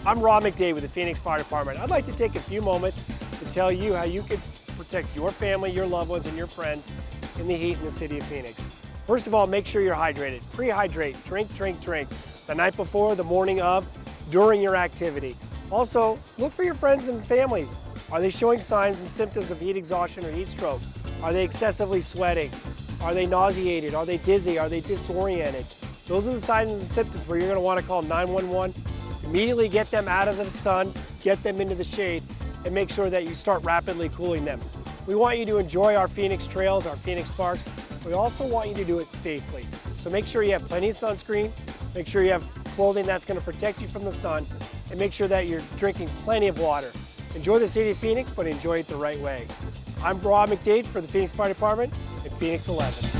I'm Rob McDade with the Phoenix Fire Department. I'd like to take a few moments to tell you how you can protect your family, your loved ones, and your friends in the heat in the city of Phoenix. First of all, make sure you're hydrated. Pre-hydrate, drink the night before, the morning of, during your activity. Also, look for your friends and family. Are they showing signs and symptoms of heat exhaustion or heat stroke? Are they excessively sweating? Are they nauseated? Are they dizzy? Are they disoriented? Those are the signs and symptoms where you're going to want to call 911. Immediately get them out of the sun, get them into the shade, and make sure that you start rapidly cooling them. We want you to enjoy our Phoenix trails, our Phoenix parks. We also want you to do it safely. So make sure you have plenty of sunscreen, make sure you have clothing that's going to protect you from the sun, and make sure that you're drinking plenty of water. Enjoy the city of Phoenix, but enjoy it the right way. I'm Rob McDade for the Phoenix Fire Department at Phoenix 11.